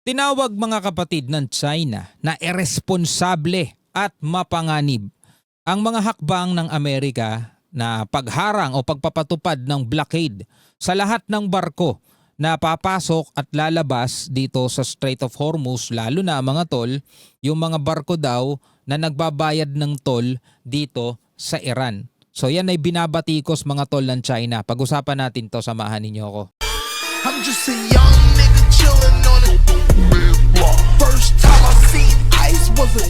Tinawag mga kapatid ng China na iresponsable at mapanganib ang mga hakbang ng Amerika na pagharang o pagpapatupad ng blockade sa lahat ng barko na papasok at lalabas dito sa Strait of Hormuz, lalo na mga tol, yung mga barko daw na nagbabayad ng toll dito sa Iran. So yan ay binabatikos mga tol ng China. Pag-usapan natin to, samahan ninyo ako. I'm just a young nigga chillin' on it. First time I seen ice was a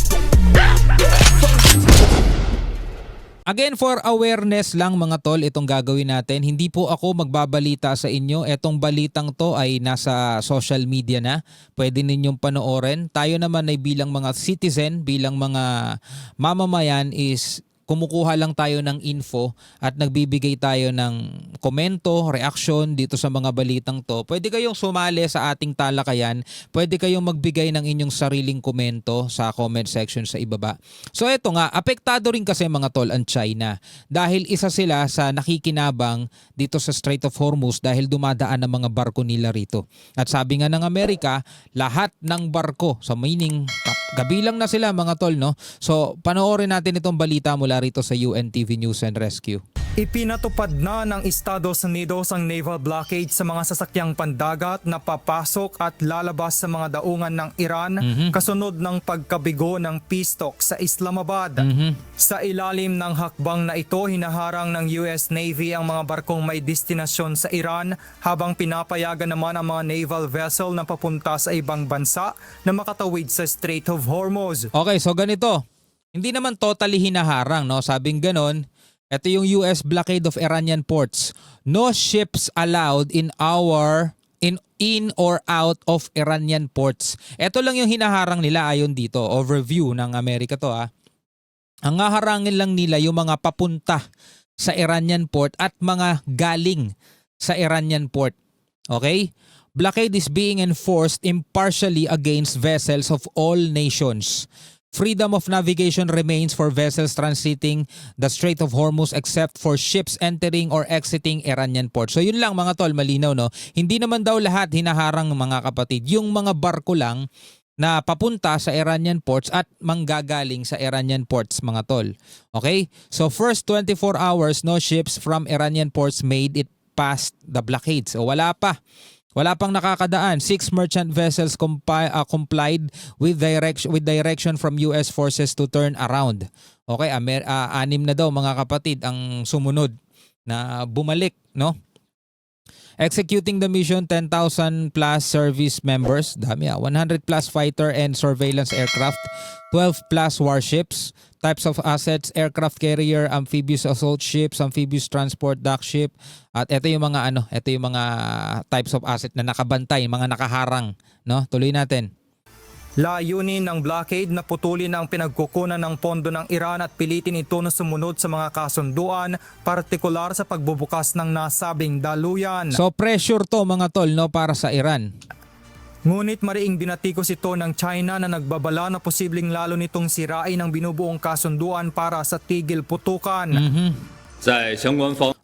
Again, for awareness lang mga tol, itong gagawin natin. Hindi po ako magbabalita sa inyo. Etong balitang to ay nasa social media na. Pwede ninyong panoorin. Tayo naman ay bilang mga citizen, bilang mga mamamayan is kumukuha lang tayo ng info at nagbibigay tayo ng komento, reaction dito sa mga balitang to. Pwede kayong sumali sa ating talakayan. Pwede kayong magbigay ng inyong sariling komento sa comment section sa ibaba. So eto nga, apektado rin kasi mga tol ang China dahil isa sila sa nakikinabang dito sa Strait of Hormuz dahil dumadaan ang mga barko nila rito. At sabi nga ng Amerika, lahat ng barko, so meaning kabilang na sila mga tol, no? So panoorin natin itong balita mula rito sa UNTV News and Rescue. Ipinatupad na ng Estados Unidos ang naval blockade sa mga sasakyang pandagat na papasok at lalabas sa mga daungan ng Iran kasunod ng pagkabigo ng peace talk sa Islamabad. Sa ilalim ng hakbang na ito, hinaharang ng US Navy ang mga barkong may destinasyon sa Iran habang pinapayagan naman ang mga naval vessel na papunta sa ibang bansa na makatawid sa Strait of Hormuz. Okay, so ganito. Hindi naman totally hinaharang, no? Sabing ganon, ito yung US blockade of Iranian ports. No ships allowed in or out of Iranian ports. Ito lang yung hinaharang nila ayon dito. Overview ng Amerika to ha. Ang haharangin lang nila yung mga papunta sa Iranian port at mga galing sa Iranian port. Okay? Blockade is being enforced impartially against vessels of all nations. Freedom of navigation remains for vessels transiting the Strait of Hormuz except for ships entering or exiting Iranian ports. So yun lang mga tol, malinaw no. Hindi naman daw lahat hinaharang mga kapatid. Yung mga barko lang na papunta sa Iranian ports at manggagaling sa Iranian ports mga tol. Okay? So first 24 hours, no ships from Iranian ports made it past the blockade. So wala pa. Wala pang nakakadaan. 6 merchant vessels complied with direction from US forces to turn around. Okay, 6 na daw mga kapatid ang sumunod na bumalik, no? Executing the mission, 10,000 plus service members, dami 100 plus fighter and surveillance aircraft, 12 plus warships, types of assets, aircraft carrier, amphibious assault ships, amphibious transport dock ship, at ito yung mga ito yung mga types of asset na nakabantay, mga nakaharang, no? Tuloy natin. Layunin ng blockade na putulin ang pinagkukunan ng pondo ng Iran at pilitin ito na sumunod sa mga kasunduan, partikular sa pagbubukas ng nasabing daluyan. So pressure to mga tol, no, para sa Iran. Ngunit mariing binatikos ito ng China na nagbabala na posibleng lalo nitong sirain ang binubuong kasunduan para sa tigil putukan.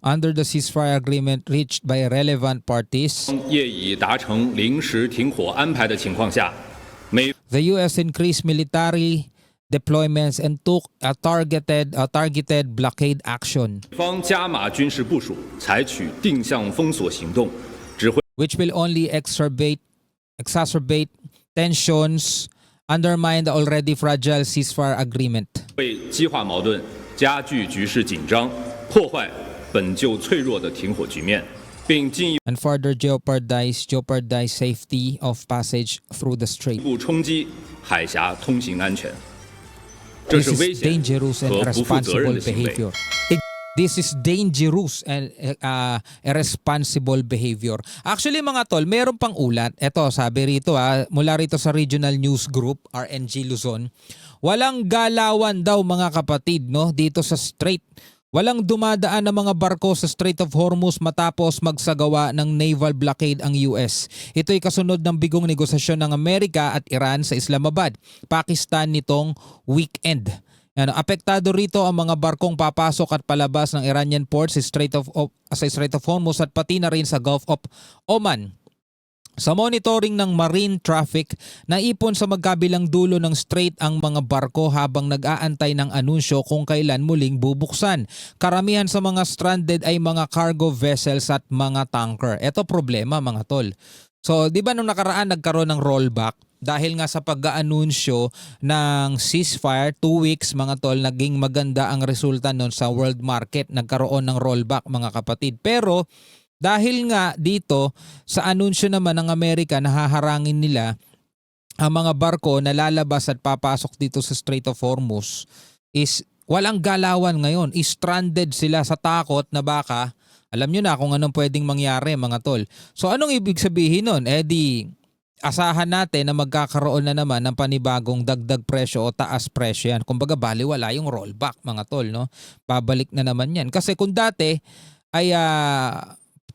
Under the ceasefire agreement reached by relevant parties, 业已达成临时停火安排的情况下， the US increased military deployments and took a targeted blockade action, 美方加码军事部署，采取定向封锁行动，只会 which will only exacerbate tensions, undermine the already fragile ceasefire agreement. 为激化矛盾、加剧局势紧张、破坏本就脆弱的停火局面，并进一 And further jeopardize safety of passage through the strait. 步冲击海峡通行安全。这 This 是危 is 险 dangerous and 和不负责任 irresponsible 的行为。 behavior. This is dangerous and irresponsible behavior. Actually mga tol, meron pang ulat. Ito, sabi rito mula rito sa Regional News Group, RNG Luzon. Walang galawan daw mga kapatid, no, dito sa strait. Walang dumadaan ng mga barko sa Strait of Hormuz matapos magsagawa ng naval blockade ang US. Ito'y kasunod ng bigong negosasyon ng Amerika at Iran sa Islamabad, Pakistan nitong weekend. Apektado rito ang mga barkong papasok at palabas ng Iranian ports sa Strait of Hormuz at pati na rin sa Gulf of Oman. Sa monitoring ng marine traffic, naipon sa magkabilang dulo ng strait ang mga barko habang nag-aantay ng anunsyo kung kailan muling bubuksan. Karamihan sa mga stranded ay mga cargo vessels at mga tanker. Ito problema mga tol. So, di ba nung nakaraan nagkaroon ng rollback? Dahil nga sa pag-aanunsyo ng ceasefire, 2 weeks mga tol, naging maganda ang resulta nun sa world market. Nagkaroon ng rollback mga kapatid. Pero dahil nga dito sa anunsyo naman ng Amerika na haharangin nila ang mga barko na lalabas at papasok dito sa Strait of Hormuz, is walang galawan ngayon. Stranded sila sa takot na baka, alam nyo na kung anong pwedeng mangyari mga tol. So anong ibig sabihin nun? Di asahan natin na magkakaroon na naman ng panibagong dagdag presyo o taas presyo yan. Kumbaga baliwala yung rollback mga tol, no? Babalik na naman yan. Kasi kung dati ay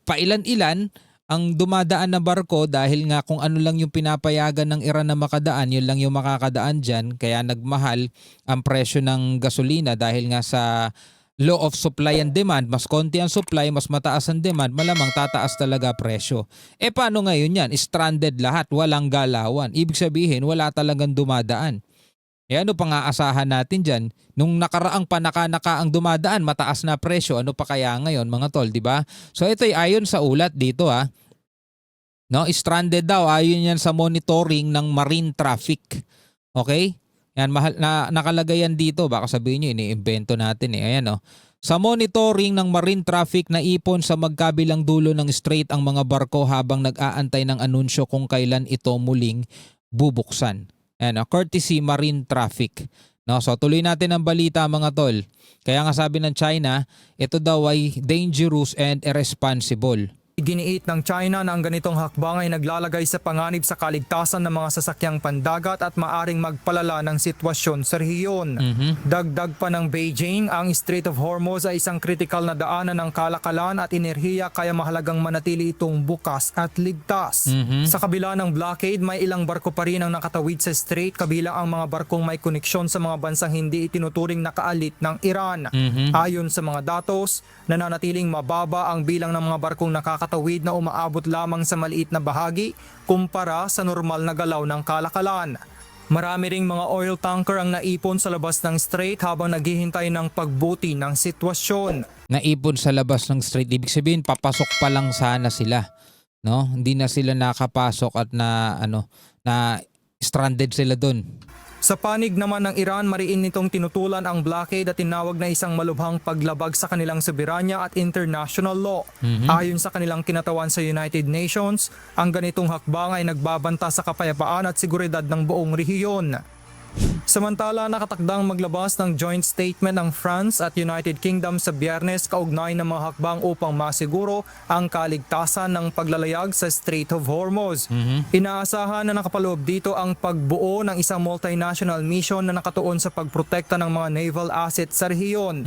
pailan-ilan ang dumadaan na barko dahil nga kung ano lang yung pinapayagan ng Iran na makadaan, yun lang yung makakadaan dyan. Kaya nagmahal ang presyo ng gasolina dahil nga sa law of supply and demand. Mas konti ang supply, mas mataas ang demand, malamang tataas talaga presyo. Paano ngayon yan? Stranded lahat, walang galawan. Ibig sabihin, wala talagang dumadaan. Ano pang aasahan natin dyan? Nung nakaraang panaka-naka ang dumadaan, mataas na presyo. Ano pa kaya ngayon mga tol, di ba? So ito ay ayon sa ulat dito No, stranded daw ayon yan sa monitoring ng marine traffic. Okay? Yan, mahal na nakalagay yan dito. Baka sabihin niyo iniimbento natin Ayan Sa monitoring ng marine traffic, naipon sa magkabilang dulo ng strait ang mga barko habang nag-aantay ng anunsyo kung kailan ito muling bubuksan. Courtesy marine traffic. So tuloy natin ang balita mga tol. Kaya nga sabi ng China, ito daw ay dangerous and irresponsible. Iginiit ng China na ang ganitong hakbang ay naglalagay sa panganib sa kaligtasan ng mga sasakyang pandagat at maaring magpalala ng sitwasyon sa rehiyon. Dagdag pa ng Beijing, ang Strait of Hormuz ay isang kritikal na daanan ng kalakalan at enerhiya kaya mahalagang manatili itong bukas at ligtas. Sa kabila ng blockade, may ilang barko pa rin ang nakatawid sa strait kabilang ang mga barkong may koneksyon sa mga bansang hindi itinuturing nakaalit ng Iran. Ayon sa mga datos, nananatiling mababa ang bilang ng mga barkong nakakatawid na umaabot lamang sa maliit na bahagi kumpara sa normal na galaw ng kalakalan. Marami ring mga oil tanker ang naipon sa labas ng strait habang naghihintay ng pagbuti ng sitwasyon. Naipon sa labas ng strait, ibig sabihin papasok pa lang sana sila. No? Hindi na sila nakapasok at na stranded sila doon. Sa panig naman ng Iran, mariin nitong tinutulan ang blockade at tinawag na isang malubhang paglabag sa kanilang soberanya at international law. Ayon sa kanilang kinatawan sa United Nations, ang ganitong hakbang ay nagbabanta sa kapayapaan at seguridad ng buong rehiyon. Samantala, nakatakdang maglabas ng joint statement ng France at United Kingdom sa Biyernes kaugnay ng mga hakbang upang masiguro ang kaligtasan ng paglalayag sa Strait of Hormuz. Inaasahan na nakapaloob dito ang pagbuo ng isang multinational mission na nakatuon sa pagprotekta ng mga naval assets sa rehiyon.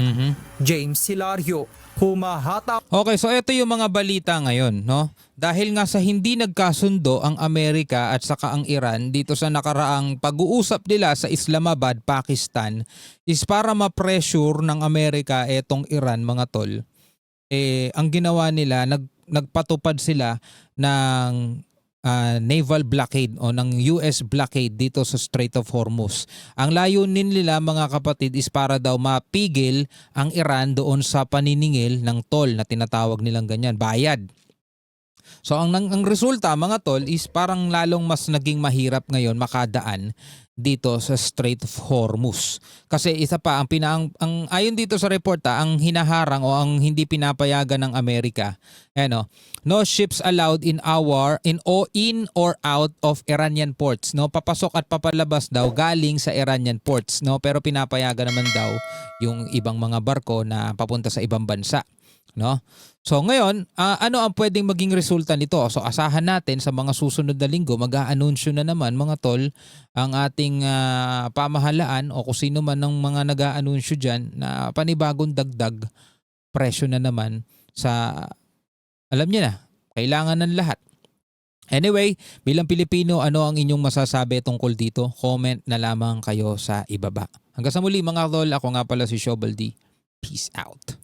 James Hilario, humahataw. Okay, so ito yung mga balita ngayon, no? Dahil nga sa hindi nagkasundo ang Amerika at saka ang Iran dito sa nakaraang pag-uusap nila sa Islamabad, Pakistan, is para ma-pressure ng Amerika etong Iran mga tol. Ang ginawa nila, nagpatupad sila ng naval blockade o ng US blockade dito sa Strait of Hormuz. Ang layunin nila mga kapatid is para daw mapigil ang Iran doon sa paniningil ng toll na tinatawag nilang ganyan, bayad. So ang resulta mga tol is parang lalong mas naging mahirap ngayon makadaan dito sa Strait of Hormuz. Kasi isa pa ang ayon dito sa report ang hinaharang o ang hindi pinapayagan ng Amerika, no ships allowed in or out of Iranian ports, no, papasok at papalabas daw galing sa Iranian ports, no, pero pinapayagan naman daw yung ibang mga barko na papunta sa ibang bansa, no. So ngayon, ano ang pwedeng maging resulta nito? So asahan natin sa mga susunod na linggo, mag-aanunsyo na naman mga tol ang ating pamahalaan o kung sino man ng mga nag-aanunsyo dyan na panibagong dagdag presyo na naman sa, alam niyo na, kailangan ng lahat. Anyway, bilang Pilipino, ano ang inyong masasabi tungkol dito? Comment na lamang kayo sa ibaba. Hanggang sa muli mga tol, ako nga pala si Shobal D. Peace out.